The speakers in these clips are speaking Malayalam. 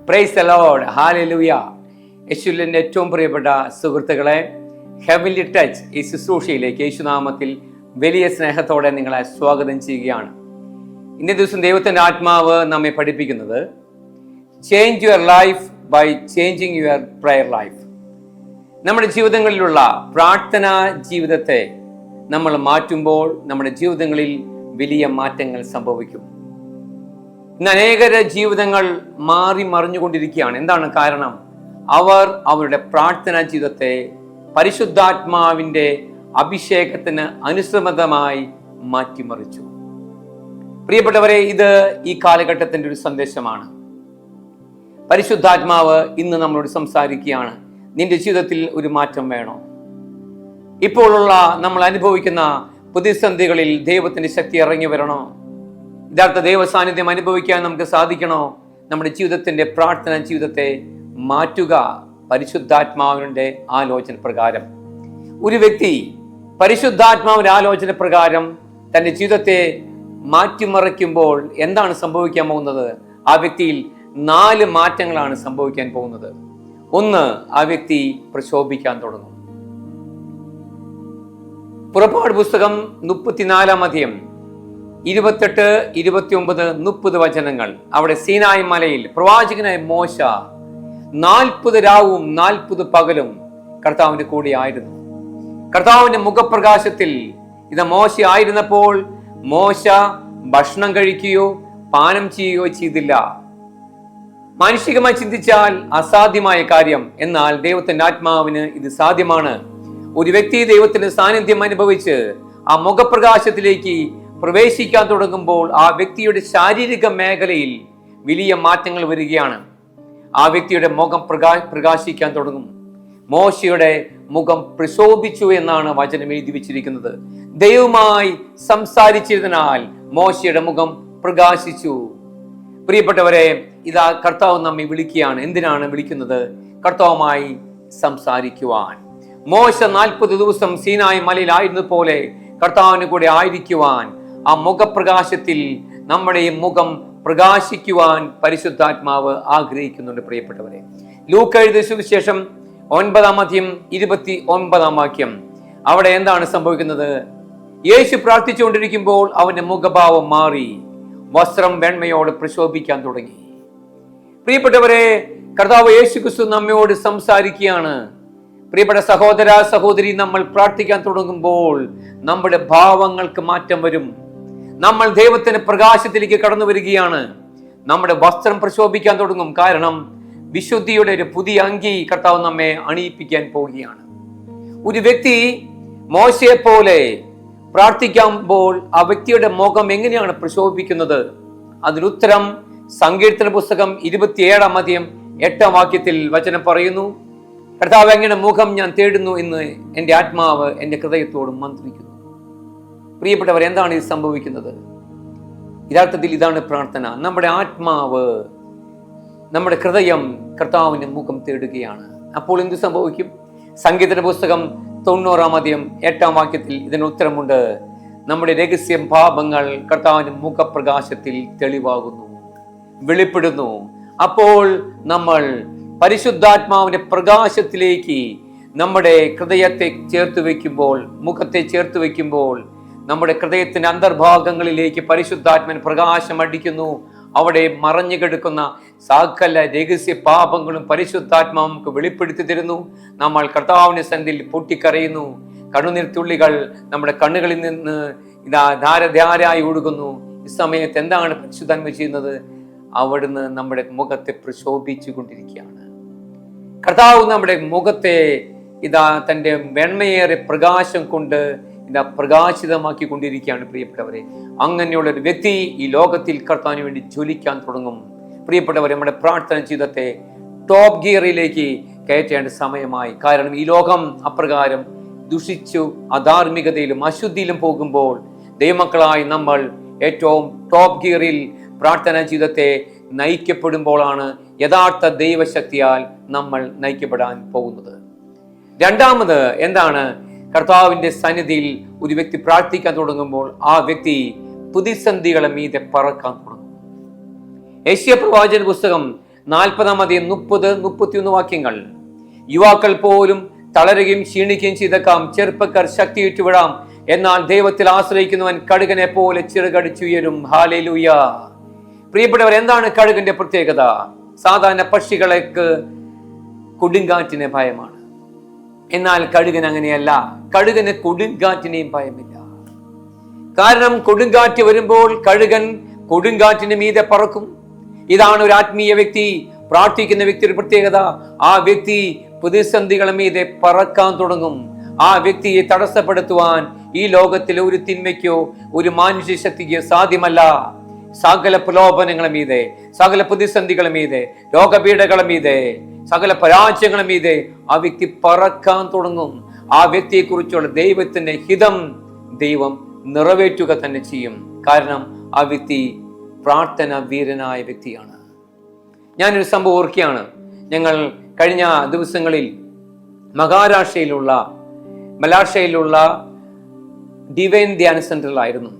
Praise the Lord, hallelujah. യേശുവിന്റെ ഏറ്റവും പ്രിയപ്പെട്ട സുഹൃത്തുക്കളെ, ഹെവൻലി ടച്ച് ഈ ശുശ്രൂഷയിലേക്ക് യേശുനാമത്തിൽ വലിയ സ്നേഹത്തോടെ നിങ്ങളെ സ്വാഗതം ചെയ്യുകയാണ്. ഇന്നേ ദിവസം ദൈവത്തിന്റെ ആത്മാവ് നമ്മെ പഠിപ്പിക്കുന്നത് change your life by changing your prayer life. നമ്മുടെ ജീവിതങ്ങളിലുള്ള പ്രാർത്ഥനാ ജീവിതത്തെ നമ്മൾ മാറ്റുമ്പോൾ നമ്മുടെ ജീവിതങ്ങളിൽ വലിയ മാറ്റങ്ങൾ സംഭവിക്കും. ഇന്ന് അനേകരുടെ ജീവിതങ്ങൾ മാറി മറിഞ്ഞുകൊണ്ടിരിക്കുകയാണ്. എന്താണ് കാരണം? അവർ അവരുടെ പ്രാർത്ഥനാ ജീവിതത്തെ പരിശുദ്ധാത്മാവിന്റെ അഭിഷേകത്തിന് അനുസൃതമായി മാറ്റിമറിച്ചു. പ്രിയപ്പെട്ടവരെ, ഇത് ഈ കാലഘട്ടത്തിന്റെ ഒരു സന്ദേശമാണ്. പരിശുദ്ധാത്മാവ് ഇന്ന് നമ്മളോട് സംസാരിക്കുകയാണ്. നിന്റെ ജീവിതത്തിൽ ഒരു മാറ്റം വേണോ? ഇപ്പോഴുള്ള നമ്മൾ അനുഭവിക്കുന്ന പ്രതിസന്ധികളിൽ ദൈവത്തിന്റെ ശക്തി ഇറങ്ങി വരണോ? യഥാർത്ഥ ദൈവ സാന്നിധ്യം അനുഭവിക്കാൻ നമുക്ക് സാധിക്കണോ? നമ്മുടെ ജീവിതത്തിന്റെ പ്രാർത്ഥനാ ജീവിതത്തെ മാറ്റുക പരിശുദ്ധാത്മാവിന്റെ ആലോചന പ്രകാരം. ഒരു വ്യക്തി പരിശുദ്ധാത്മാവിന്റെ ആലോചന പ്രകാരം തന്റെ ജീവിതത്തെ മാറ്റിമറിക്കുമ്പോൾ എന്താണ് സംഭവിക്കാൻ പോകുന്നത്? ആ വ്യക്തിയിൽ 4 മാറ്റങ്ങളാണ് സംഭവിക്കാൻ പോകുന്നത്. ഒന്ന്, ആ വ്യക്തി പ്രശോഭിക്കാൻ തുടങ്ങും. പുറപ്പാട് പുസ്തകം 34-ാം അധ്യായം 28, 29, 30 വചനങ്ങൾ. അവിടെ സീനായി മലയിൽ പ്രവാചകനായ മോശ 40 രാവും 40 പകലും കർത്താവിന്റെ കൂടെ ആയിരുന്നു. കർത്താവിന്റെ മുഖപ്രകാശത്തിൽ ഇത് മോശ ആയിരുന്നപ്പോൾ മോശ ഭക്ഷണം കഴിക്കുകയോ പാനം ചെയ്യുകയോ ചെയ്തില്ല. മാനുഷികമായി ചിന്തിച്ചാൽ അസാധ്യമായ കാര്യം. എന്നാൽ ദൈവത്തിന്റെ ആത്മാവിന് ഇത് സാധ്യമാണ്. ഒരു വ്യക്തി ദൈവത്തിന്റെ സാന്നിധ്യം അനുഭവിച്ച് ആ മുഖപ്രകാശത്തിലേക്ക് പ്രവേശിക്കാൻ തുടങ്ങുമ്പോൾ ആ വ്യക്തിയുടെ ശാരീരിക മേഖലയിൽ വലിയ മാറ്റങ്ങൾ വരികയാണ്. ആ വ്യക്തിയുടെ മുഖം പ്രകാശിക്കാൻ തുടങ്ങും. മോശയുടെ മുഖം പ്രശോഭിച്ചു എന്നാണ് വചനം എഴുതി വെച്ചിരിക്കുന്നത്. ദൈവവുമായി സംസാരിച്ചതിനാൽ മോശയുടെ മുഖം പ്രകാശിച്ചു. പ്രിയപ്പെട്ടവരെ, ഇതാ കർത്താവ് നമ്മെ വിളിക്കുകയാണ്. എന്തിനാണ് വിളിക്കുന്നത്? കർത്താവുമായി സംസാരിക്കുവാൻ. മോശ 40 ദിവസം സീനായി മലയിലായിരുന്ന പോലെ കർത്താവിന് കൂടെ ആയിരിക്കുവാൻ, ആ മുഖപ്രകാശത്തിൽ നമ്മുടെ മുഖം പ്രകാശിക്കുവാൻ പരിശുദ്ധാത്മാവ് ആഗ്രഹിക്കുന്നുണ്ട്. പ്രിയപ്പെട്ടവരെ, ലൂക്ക എഴുതിയ സുവിശേഷം 9-ാം അധ്യായം 29-ാം വാക്യം. അവിടെ എന്താണ് സംഭവിക്കുന്നത്? യേശു പ്രാർത്ഥിച്ചുകൊണ്ടിരിക്കുമ്പോൾ അവന്റെ മുഖഭാവം മാറി, വസ്ത്രം വെണ്മയോട് പ്രശോഭിക്കാൻ തുടങ്ങി. പ്രിയപ്പെട്ടവരെ, കർത്താവ് യേശു ക്രിസ്തു നമ്മോട് സംസാരിക്കുകയാണ്. പ്രിയപ്പെട്ട സഹോദര സഹോദരി, നമ്മൾ പ്രാർത്ഥിക്കാൻ തുടങ്ങുമ്പോൾ നമ്മുടെ ഭാവങ്ങൾക്ക് മാറ്റം വരും. നമ്മൾ ദൈവത്തിന്റെ പ്രകാശത്തിലേക്ക് കടന്നു വരികയാണ്. നമ്മുടെ വസ്ത്രം പ്രശോഭിക്കാൻ തുടങ്ങും. കാരണം വിശുദ്ധിയുടെ ഒരു പുതിയ അങ്കി കർത്താവ് നമ്മെ അണിയിപ്പിക്കാൻ പോവുകയാണ്. ഒരു വ്യക്തി മോശയെ പോലെ പ്രാർത്ഥിക്കുമ്പോൾ ആ വ്യക്തിയുടെ മുഖം എങ്ങനെയാണ് പ്രശോഭിക്കുന്നത്? അതിനുത്തരം സങ്കീർത്തന പുസ്തകം 27-ാം അധ്യായം 8-ാം വാക്യത്തിൽ വചനം പറയുന്നു, കർത്താവ് എങ്ങനെ മുഖം ഞാൻ തേടുന്നു എന്ന് എൻ്റെ ആത്മാവ് എൻ്റെ ഹൃദയത്തോട് മന്ത്രിക്കുന്നു. പ്രിയപ്പെട്ടവർ, എന്താണ് ഇത് സംഭവിക്കുന്നത്? യഥാർത്ഥത്തിൽ ഇതാണ് പ്രാർത്ഥന. നമ്മുടെ ആത്മാവ്, നമ്മുടെ ഹൃദയം കർത്താവിന്റെ മുഖം തേടുകയാണ്. അപ്പോൾ എന്ത് സംഭവിക്കും? സങ്കീർത്തന പുസ്തകം 90-ാം അധ്യായം 8-ാം വാക്യത്തിൽ ഇതിന് ഉത്തരമുണ്ട്. നമ്മുടെ രഹസ്യ പാപങ്ങൾ കർത്താവിന്റെ മുഖപ്രകാശത്തിൽ തെളിവാകുന്നു, വെളിപ്പെടുന്നു. അപ്പോൾ നമ്മൾ പരിശുദ്ധാത്മാവിന്റെ പ്രകാശത്തിലേക്ക് നമ്മുടെ ഹൃദയത്തെ ചേർത്ത് വെക്കുമ്പോൾ, മുഖത്തെ ചേർത്ത് വെക്കുമ്പോൾ നമ്മുടെ ഹൃദയത്തിന്റെ അന്തർഭാഗങ്ങളിലേക്ക് പരിശുദ്ധാത്മൻ പ്രകാശം അടിക്കുന്നു. അവിടെ മറഞ്ഞു കിടക്കുന്ന സകല രഹസ്യ പാപങ്ങളും പരിശുദ്ധാത്മാവ് നമുക്ക് വെളിപ്പെടുത്തി തരുന്നു. നമ്മൾ കർത്താവിന്റെ സന്നിധിയിൽ പൊട്ടിക്കരയുന്നു. കണ്ണുനീർ തുള്ളികൾ നമ്മുടെ കണ്ണുകളിൽ നിന്ന് ധാരധാരായി ഒഴുകുന്നു. ഈ സമയത്ത് എന്താണ് പരിശുദ്ധാത്മ ചെയ്യുന്നത്? അവിടുന്ന് നമ്മുടെ മുഖത്തെ പ്രശോഭിച്ചു കൊണ്ടിരിക്കുകയാണ്. കർത്താവ് നമ്മുടെ മുഖത്തെ തന്റെ വെണ്മയേറെ പ്രകാശം കൊണ്ട് പ്രകാശിതമാക്കി കൊണ്ടിരിക്കുകയാണ്. പ്രിയപ്പെട്ടവരെ, അങ്ങനെയുള്ള ഒരു വ്യക്തി ഈ ലോകത്തിൽ കർത്താവിന് വേണ്ടി ജ്വലിക്കാൻ തുടങ്ങും. പ്രിയപ്പെട്ടവരെ, നമ്മുടെ പ്രാർത്ഥന ജീവിതത്തെ ടോപ്പ് ഗിയറിലേക്ക് കയറ്റേണ്ട സമയമായി. കാരണം ഈ ലോകം അപ്രകാരം ദുഷിച്ചു അധാർമികതയിലും അശുദ്ധിയിലും പോകുമ്പോൾ ദൈവമക്കളായി നമ്മൾ ഏറ്റവും ടോപ്പ് ഗിയറിൽ പ്രാർത്ഥനാ ജീവിതത്തെ നയിക്കപ്പെടുമ്പോഴാണ് യഥാർത്ഥ ദൈവശക്തിയാൽ നമ്മൾ നയിക്കപ്പെടാൻ പോകുന്നത്. രണ്ടാമത് എന്താണ്? കർത്താവിന്റെ സന്നിധിയിൽ ഒരു വ്യക്തി പ്രാർത്ഥിക്കാൻ തുടങ്ങുമ്പോൾ ആ വ്യക്തി പ്രതിസന്ധികളെ മീതെ പറക്കാൻ തുടങ്ങും. യെശയ്യാ പ്രവാചകന്റെ പുസ്തകം 40-ാം അധ്യായം 30-31 വാക്യങ്ങൾ. യുവാക്കൾ പോലും തളരുകയും ക്ഷീണിക്കുകയും ചെയ്തേക്കാം, ചെറുപ്പക്കാർ ശക്തിയിട്ടു വിടാം, എന്നാൽ ദൈവത്തിൽ ആശ്രയിക്കുന്നവൻ കഴുകനെ പോലെ ചിറകടിച്ചുയരും. ഹല്ലേലൂയ. പ്രിയപ്പെട്ടവർ, എന്താണ് കഴുകന്റെ പ്രത്യേകത? സാധാരണ പക്ഷികളേക്ക് കൊടുങ്കാറ്റിനെ ഭയമാണ്, എന്നാൽ കഴുകൻ അങ്ങനെയല്ല. കഴുകന് കൊടുങ്കാറ്റിനെയും ഭയമില്ല. കാരണം കൊടുങ്കാറ്റ് വരുമ്പോൾ കഴുകൻ കൊടുങ്കാറ്റിന് മീതെ പറക്കും. ഇതാണ് ഒരു ആത്മീയ വ്യക്തി, പ്രാർത്ഥിക്കുന്ന വ്യക്തിയുടെ പ്രത്യേകത. ആ വ്യക്തി പ്രതിസന്ധികളെ മീതെ പറക്കാൻ തുടങ്ങും. ആ വ്യക്തിയെ തടസ്സപ്പെടുത്തുവാൻ ഈ ലോകത്തിലെ ഒരു തിന്മയ്ക്കോ ഒരു മാനുഷിക ശക്തിക്കോ സാധ്യമല്ല. സകല പ്രലോഭനങ്ങളെ മീതെ, സകല പ്രതിസന്ധികളെ മീതെ, രോഗപീഠകളെ മീതെ, സകല പരാജയങ്ങളെ മീതെ ആ വ്യക്തി പറക്കാൻ തുടങ്ങും. ആ വ്യക്തിയെ കുറിച്ചുള്ള ദൈവത്തിന്റെ ഹിതം ദൈവം നിറവേറ്റുക തന്നെ ചെയ്യും. കാരണം ആ വ്യക്തി പ്രാർത്ഥന വീരനായ വ്യക്തിയാണ്. ഞാനൊരു സംഭവം ഓർക്കുകയാണ്. ഞങ്ങൾ കഴിഞ്ഞ ദിവസങ്ങളിൽ മലാഷയിലുള്ള ഡിവൈൻ ധ്യാന സെന്ററിലായിരുന്നു.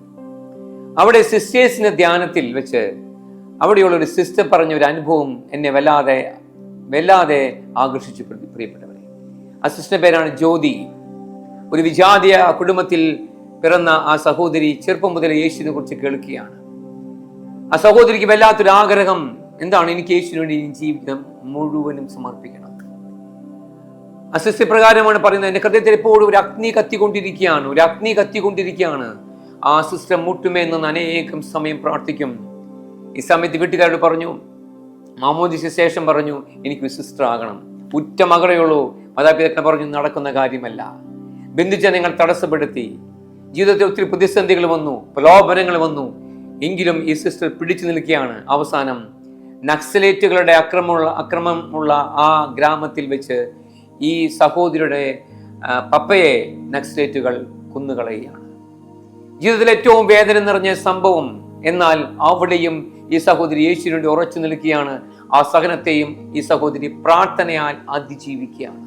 അവിടെ സിസ്റ്റേഴ്സിന്റെ ധ്യാനത്തിൽ വെച്ച് അവിടെയുള്ള ഒരു സിസ്റ്റർ പറഞ്ഞ ഒരു അനുഭവം എന്നെ വല്ലാതെ ആകർഷിച്ചു. പ്രിയപ്പെട്ടവരെ, ആ സിസ്റ്ററിന്റെ പേരാണ് ജ്യോതി. ഒരു വിജാതീയ കുടുംബത്തിൽ പിറന്ന ആ സഹോദരി ചെറുപ്പം മുതൽ യേശുവിനെ കുറിച്ച് കേൾക്കുകയാണ്. ആ സഹോദരിക്ക് വല്ലാത്തൊരു ആഗ്രഹം എന്താണ്? എനിക്ക് യേശുവിന് വേണ്ടി ജീവിതം മുഴുവനും സമർപ്പിക്കണം. ആ സിസ്റ്റർ പ്രകാരമാണ് പറയുന്നത്, എന്റെ ഹൃദയത്തിൽ എപ്പോഴും ഒരു അഗ്നി കത്തിക്കൊണ്ടിരിക്കുകയാണ്. ആ സിസ്റ്റർ മുട്ടുമേന്ന് അനേകം സമയം പ്രാർത്ഥിക്കും. ഈ സമയത്ത് വീട്ടുകാരോട് പറഞ്ഞു, മാമോദിസ ശേഷം പറഞ്ഞു, എനിക്ക് സിസ്റ്റർ ആകണം. ഉറ്റ മകളെയുള്ളൂ. മാതാപിതാക്കളെ പറഞ്ഞു, നടക്കുന്ന കാര്യമല്ല. ബന്ധുജനങ്ങൾ തടസ്സപ്പെടുത്തി. ജീവിതത്തിൽ ഒത്തിരി പ്രതിസന്ധികൾ വന്നു, പ്രലോഭനങ്ങൾ വന്നു. എങ്കിലും ഈ സിസ്റ്റർ പിടിച്ചു നിൽക്കുകയാണ്. അവസാനം നക്സലേറ്റുകളുടെ അക്രമമുള്ള ആ ഗ്രാമത്തിൽ വെച്ച് ഈ സഹോദരിയുടെ പപ്പയെ നക്സലേറ്റുകൾ കൊന്നുകളയുകയാണ്. ജീവിതത്തിൽ ഏറ്റവും വേദന നിറഞ്ഞ സംഭവം. എന്നാൽ അവിടെയും ഈ സഹോദരി യേശുവിന് വേണ്ടി ഉറച്ചു നിൽക്കുകയാണ്. ആ സഹനത്തെയും ഈ സഹോദരി പ്രാർത്ഥനയാൽ അതിജീവിക്കുകയാണ്.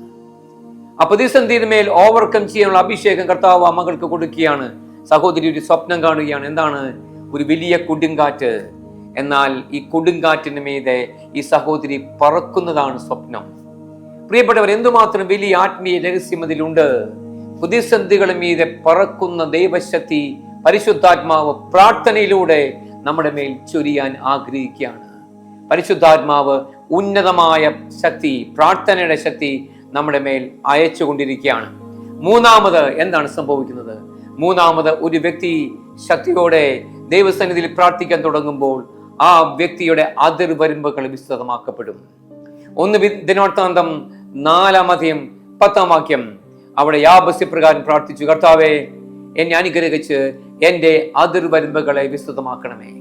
ആ പ്രതിസന്ധിയുടെ മേൽ ഓവർകം ചെയ്യാനുള്ള അഭിഷേകം കർത്താവ് ആ മകൾക്ക് കൊടുക്കുകയാണ്. സഹോദരി ഒരു സ്വപ്നം കാണുകയാണ്. എന്താണ്? ഒരു വലിയ കൊടുങ്കാറ്റ്. എന്നാൽ ഈ കൊടുങ്കാറ്റിന് മീതെ ഈ സഹോദരി പറക്കുന്നതാണ് സ്വപ്നം. പ്രിയപ്പെട്ടവർ, എന്തുമാത്രം വലിയ ആത്മീയ രഹസ്യം അതിലുണ്ട്. പ്രതിസന്ധികളെ മീതെ പറക്കുന്ന ദൈവശക്തി പരിശുദ്ധാത്മാവ് പ്രാർത്ഥനയിലൂടെ നമ്മുടെ മേൽ ചൊരിയാൻ ആഗ്രഹിക്കുകയാണ്. പരിശുദ്ധാത്മാവ് ഉന്നതമായ ശക്തി, പ്രാർത്ഥനയുടെ ശക്തി നമ്മുടെ മേൽ അയച്ചുകൊണ്ടിരിക്കുകയാണ്. മൂന്നാമത് എന്താണ് സംഭവിക്കുന്നത്? ഒരു വ്യക്തി ശക്തിയോടെ ദൈവസന്നിധിയിൽ പ്രാർത്ഥിക്കാൻ തുടങ്ങുമ്പോൾ ആ വ്യക്തിയുടെ അതിർവരമ്പുകൾ വിസ്തൃതമാക്കപ്പെടും. 1 ദിനവൃത്താന്തം 4-ാം അധ്യായം 10-ാം വാക്യം. അവിടെ യാബസ് പ്രകാരം പ്രാർത്ഥിച്ചു, കർത്താവേ, എന്നെ അനുഗ്രഹിച്ച് എന്റെ അതിർവരമ്പുകളെ വിസ്തൃതമാക്കണമേ.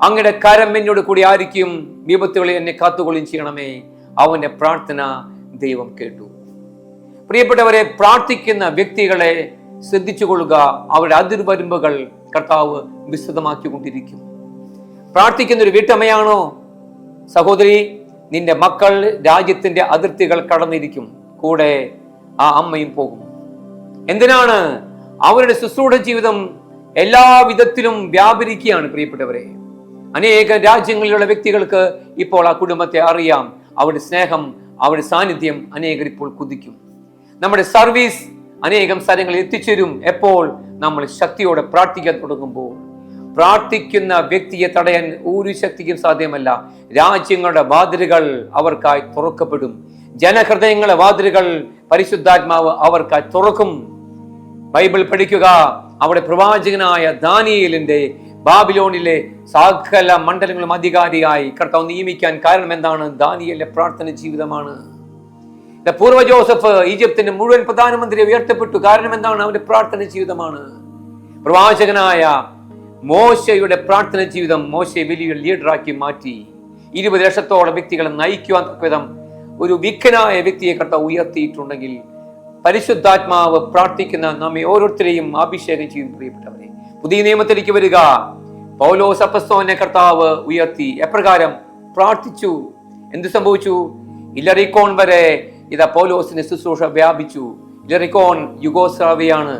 അങ്ങയുടെ കരം എന്നോട് കൂടി ആയിരിക്കും, വിപത്തുകളിൽ എന്നെ കാത്തുകൊള്ളുകയും ചെയ്യണമേ. അവന്റെ പ്രാർത്ഥന ദൈവം കേട്ടു. പ്രിയപ്പെട്ടവരെ, പ്രാർത്ഥിക്കുന്ന വ്യക്തികളെ ശ്രദ്ധിച്ചുകൊള്ളുക. അവരുടെ അതിർവരമ്പുകൾ കർത്താവ് വിസ്തൃതമാക്കിക്കൊണ്ടിരിക്കും. പ്രാർത്ഥിക്കുന്ന ഒരു വീട്ടമ്മയാണോ സഹോദരി, നിന്റെ മക്കൾ രാജ്യത്തിന്റെ അതിർത്തികൾ കടന്നിരിക്കും, കൂടെ ആ അമ്മയും പോകും. എന്തിനാണ്? അവരുടെ ശുശ്രൂഷ ജീവിതം എല്ലാ വിധത്തിലും വ്യാപരിക്കുകയാണ്. പ്രിയപ്പെട്ടവരെ, അനേക രാജ്യങ്ങളിലുള്ള വ്യക്തികൾക്ക് ഇപ്പോൾ ആ കുടുംബത്തെ അറിയാം. അവരുടെ സ്നേഹം, അവരുടെ സാന്നിധ്യം അനേകർ ഇപ്പോൾ കുതിക്കും. നമ്മുടെ സർവീസ് അനേകം സ്ഥലങ്ങളിൽ എത്തിച്ചേരും. എപ്പോൾ? നമ്മൾ ശക്തിയോടെ പ്രാർത്ഥിക്കാൻ തുടങ്ങുമ്പോൾ. പ്രാർത്ഥിക്കുന്ന വ്യക്തിയെ തടയാൻ ഒരു ശക്തിക്കും സാധ്യമല്ല. രാജ്യങ്ങളുടെ വാതിലുകൾ അവർക്കായി തുറക്കപ്പെടും. ജനഹൃദയങ്ങളുടെ വാതിലുകൾ പരിശുദ്ധാത്മാവ് അവർക്കായി തുറക്കും. ബൈബിൾ പഠിക്കുക. അവിടെ പ്രവാചകനായ ദാനിയേലിന്റെ ബാബിലോണിലെ സകല മണ്ഡലങ്ങളും അധികാരിയായി കർത്താവ് നിയമിക്കാൻ കാരണം എന്താണ്? ദാനിയേലിന്റെ പ്രാർത്ഥന ജീവിതമാണ്. പൂർവ്വ ജോസഫ് ഈജിപ്തിന്റെ മുഴുവൻ പ്രധാനമന്ത്രിയെ ഉയർത്തപ്പെട്ടു. കാരണം എന്താണ്? അവന്റെ പ്രാർത്ഥന ജീവിതമാണ്. പ്രവാചകനായ മോശയുടെ പ്രാർത്ഥന ജീവിതം മോശയെ വലിയ ലീഡറാക്കി മാറ്റി. 20 ലക്ഷത്തോളം വ്യക്തികളെ നയിക്കുവാൻ വിധം ഒരു വിഖ്യനായ വ്യക്തിയെ കർത്താവ് ഉയർത്തിയിട്ടുണ്ടെങ്കിൽ പരിശുദ്ധാത്മാവ് പ്രാർത്ഥിക്കുന്ന നമ്മെ ഓരോരുത്തരെയും അഭിഷേകം ചെയ്യും. പ്രിയപ്പെട്ടവരെ, പുതിയ നിയമത്തിലേക്ക് വരിക. പൗലോസ് അപ്പസ്തോലനെ കർത്താവ് ഉയർത്തി. എപ്രകാരം പ്രാർത്ഥിച്ചു? എന്ത് സംഭവിച്ചു? ഇല്ലറിക്കോൺ വരെ ഇതാ പൗലോസിന്റെ ശുശ്രൂഷ വ്യാപിച്ചു. ഇല്ലറിക്കോൺ യുഗോസ്ലാവിയാണ്.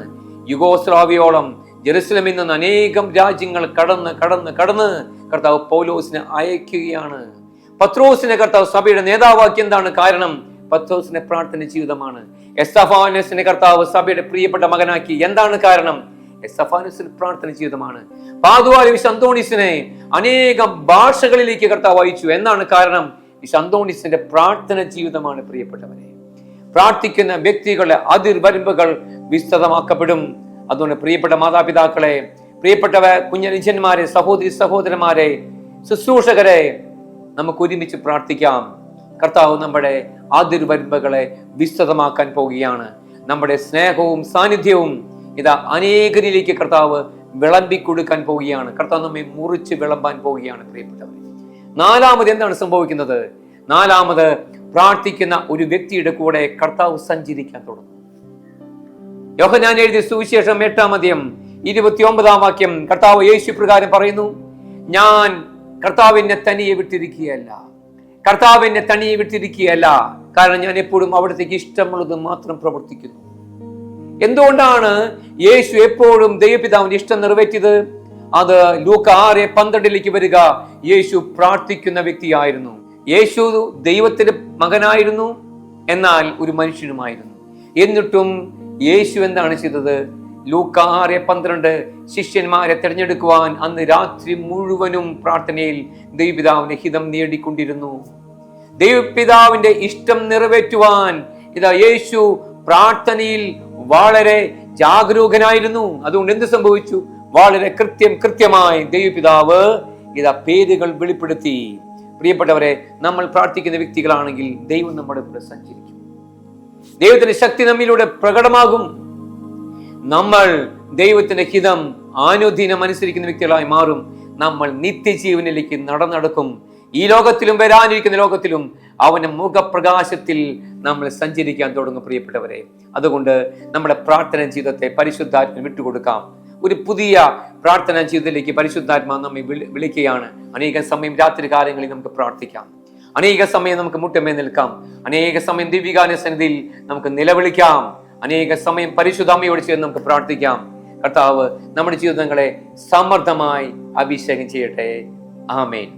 യുഗോസ്ലാവിയോളം ജെറുസലേമിൽ നിന്ന് അനേകം രാജ്യങ്ങൾ കടന്ന് കർത്താവ് പൗലോസിനെ അയക്കുകയാണ്. പത്രോസിനെ കർത്താവ് സഭയുടെ നേതാവാക്കി. എന്താണ് കാരണം? പത്രോസിന്റെ പ്രാർത്ഥന ജീവിതമാണ്. എസ്തഫാനസിനെ കർത്താവ് സഭയുടെ പ്രിയപ്പെട്ട മകനാക്കി. എന്താണ് കാരണം? എസ്തഫാനസിന്റെ പ്രാർത്ഥന ജീവിതമാണ്. പാതുവായ വിശുദ്ധ അന്തോണീസിനെ അനേകം ഭാഷകളിലേക്ക് കർത്താവ് അയച്ചു. എന്താണ് കാരണം? വിശുദ്ധ അന്തോണീസിന്റെ പ്രാർത്ഥന ജീവിതമാണ്. പ്രിയപ്പെട്ടവരെ, പ്രാർത്ഥിക്കുന്ന വ്യക്തികളുടെ അതിർവരമ്പുകൾ വിസ്തൃതമാക്കപ്പെടും. അതുകൊണ്ട് പ്രിയപ്പെട്ട മാതാപിതാക്കളെ, പ്രിയപ്പെട്ടവ കുഞ്ഞനുജന്മാരെ, സഹോദരി സഹോദരന്മാരെ, ശുശ്രൂഷകരെ, നമുക്ക് ഒരുമിച്ച് പ്രാർത്ഥിക്കാം. കർത്താവ് നമ്മുടെ അതിർവരമ്പുകളെ വിസ്തൃതമാക്കാൻ പോവുകയാണ്. നമ്മുടെ സ്നേഹവും സാന്നിധ്യവും ഇതാ അനേകരിലേക്ക് കർത്താവ് വിളമ്പിക്കൊടുക്കാൻ പോവുകയാണ്. കർത്താവ് നമ്മെ മുറിച്ച് വിളമ്പാൻ പോവുകയാണ്. പ്രിയപ്പെട്ടവരെ, നാലാമത് എന്താണ് സംഭവിക്കുന്നത്? നാലാമത്, പ്രാർത്ഥിക്കുന്ന ഒരു വ്യക്തിയുടെ കൂടെ കർത്താവ് സഞ്ചരിക്കാൻ തുടങ്ങും. യോഹന്നാൻ എഴുതിയ സുവിശേഷം 8-ാം അധ്യായം 29-ാം വാക്യം കർത്താവ് യേശു പ്രകാരം പറയുന്നു, ഞാൻ കർത്താവിനെ തനിയെ വിട്ടിരിക്കുകയല്ല. കർത്താവിനെ തനിയെ വിട്ടിരിക്കുകയല്ല, കാരണം ഞാൻ എപ്പോഴും അവിടത്തേക്ക് ഇഷ്ടമുള്ളത് മാത്രം പ്രവർത്തിക്കുന്നു. എന്തുകൊണ്ടാണ് യേശു എപ്പോഴും ദൈവപിതാവിന്റെ ഇഷ്ടം നിറവേറ്റിയത്? അത് ലൂക്ക 6:12 വരിക. യേശു പ്രാർത്ഥിക്കുന്ന വ്യക്തിയായിരുന്നു. യേശു ദൈവത്തിന്റെ മകനായിരുന്നു, എന്നാൽ ഒരു മനുഷ്യനുമായിരുന്നു. എന്നിട്ടും യേശു എന്താണ് ചെയ്തത്? ലൂക്ക 6:12 ശിഷ്യന്മാരെ തിരഞ്ഞെടുക്കുവാൻ അന്ന് രാത്രി മുഴുവനും പ്രാർത്ഥനയിൽ ദൈവപിതാവിന്റെ ഹിതം നേടിക്കൊണ്ടിരുന്നു. ദൈവപിതാവിന്റെ ഇഷ്ടം നിറവേറ്റുവാൻ ഇതാ യേശു പ്രാർത്ഥനയിൽ വളരെ ജാഗരൂകനായിരുന്നു. അതുകൊണ്ട് എന്ത് സംഭവിച്ചു? വളരെ കൃത്യമായി ദൈവപിതാവ് ഇതാ പേരുകൾ വെളിപ്പെടുത്തി. പ്രിയപ്പെട്ടവരെ, നമ്മൾ പ്രാർത്ഥിക്കുന്ന വ്യക്തികളാണെങ്കിൽ ദൈവം നമ്മുടെ കൂടെ സഞ്ചരിക്കും. ദൈവത്തിന്റെ ശക്തി നമ്മിലൂടെ പ്രകടമാകും. നമ്മൾ ദൈവത്തിന്റെ ഹിതം അനുദിനം അനുസരിക്കുന്ന വ്യക്തികളായി മാറും. നമ്മൾ നിത്യജീവനിലേക്ക് നടക്കും. ഈ ലോകത്തിലും വരാനിരിക്കുന്ന ലോകത്തിലും അവന്റെ മുഖപ്രകാശത്തിൽ നമ്മൾ സഞ്ചരിക്കാൻ തുടങ്ങും. പ്രിയപ്പെട്ടവരെ, അതുകൊണ്ട് നമ്മുടെ പ്രാർത്ഥന ജീവിതത്തെ പരിശുദ്ധാത്മാവിന് വിട്ടുകൊടുക്കാം. ഒരു പുതിയ പ്രാർത്ഥനാ ജീവിതത്തിലേക്ക് പരിശുദ്ധാത്മാ നമ്മെ വിളിക്കുകയാണ്. അനേക സമയം രാത്രി കാലങ്ങളിൽ നമുക്ക് പ്രാർത്ഥിക്കാം. അനേക സമയം നമുക്ക് മുട്ടമേ നിൽക്കാം. അനേക സമയം ദിവ്യകാന സന്നിധിയിൽ നമുക്ക് നിലവിളിക്കാം. അനേക സമയം പരിശുദ്ധ അമ്മയോട് ചേർന്ന് നമുക്ക് പ്രാർത്ഥിക്കാം. കർത്താവ് നമ്മുടെ ജീവിതങ്ങളെ സമർത്ഥമായി അഭിഷേകം ചെയ്യട്ടെ. ആമേൻ.